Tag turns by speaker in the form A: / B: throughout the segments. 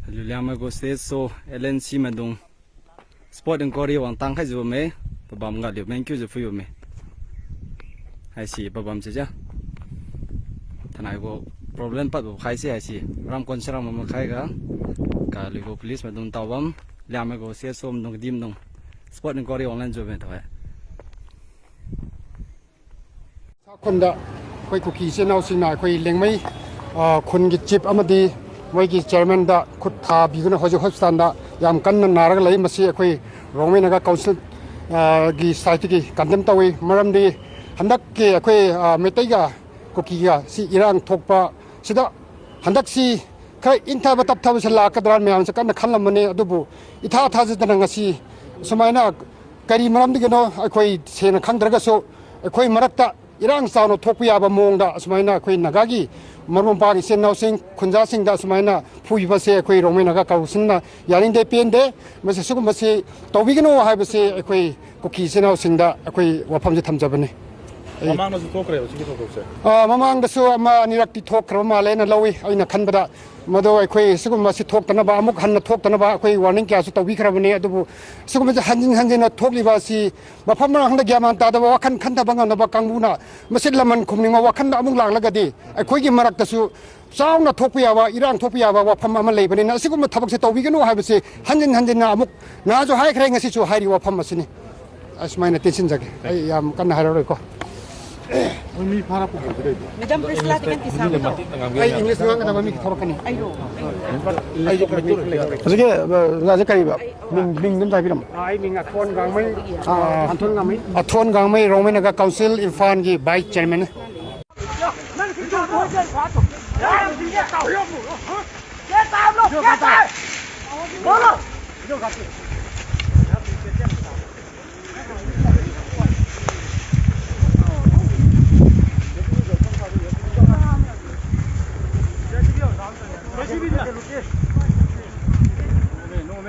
A: Lama go state so LNC madung sport inquiry wang tang khai zo me babam ga liu thank you for you me hai si babam se ja thanai go problem pat bo khai se hai si ram kon saram ma khai ga ka li go police madung tawam lama go state so dong dim dong sport inquiry online zo me thai
B: คนดะคุยกุกีเซนเอาสิงนาคุยเล็งไม่คนกิจิบอมดีไม่กิเจอร์แมนดะขุดทาบีกุนฮอจูฮอสตันดะยามกันนารักเลยมาเสียคุยร้องไม่นักกาวสิกีสายที่กีกันเต็มตัวมารำดีฮันดักเกี่ยคุยเมตัยกากุกีกาสิอิรังทกปะสิดะฮันดักสิใครอินทาบัตับทาวิสลากระดานเมียนสกันนักขันลำมันเนี่ยดูบุอิท่าท่าจะตั้งสิสมัยนั้นการีมารำดีกันเนาะคุยเซนขันดรักโซคุยมารักตะอิรังสาวน์ทกพิยาบมงดาสมัยนั้นคุยนักกีมารวมปากิเซนเอาสิงคุณจ้าสิงดาสมัยนั้นผู้ยิบเสียคุยโรงเรียนนักการศึกษาอยากเล่นเดเป็นเดมาเสียสุขมาเสียตัววิกโน่ให้มาเสียคุยกุกีเซนเอาสิงดาคุยว่าผมจะทำจับนี่มามังนั่นสุทกเลยสิ่งที่ทกเสียมามังนั่นสุมานิรักที่ทกครบมาเลยนั่นเราไอ้นักขันบดามาดูไอ้คุยสุขมาเสียทกตันบ้ามุกหันทกตันบ้าคุยวานิงแก่สุดตัววิกครบนี่ดูสุขมาจะหันจินทกลีบาสีมาพม่าหันตะแกมันตาแต่ว่าขันตะบังนับกังบุนะมาเสียละมันคุมนี่ว่าขันตะมุงหลังแล้วก็ดีไอ้คุยกินมารักแต่สุสาวน์ทกพิยาว่าอิรังทกพิยาว่าพม่ามันเลยปนี่นะสุขมาทับเสียตัววิกโน่ให้มาเสียหันจินนะมุกน่าจะให้ใครเงี้ยสิจะให้ดีว่าพม่าสินี่ไอ้สมัยนั้นติดสินจักไอ้ยามกันให้เราเลยก็มีภาระผู้คนด้วย
C: Madam Priscilla dengan kisah itu.
B: Ay English doang kata mami kita kan.
C: Ayo.
B: Ay sige ngaji kari ba. Ming nim tai biram. Ay ming athon gang mai athon gang mai Rongmei Naga Council Infan gi vice chairman.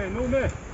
D: No me.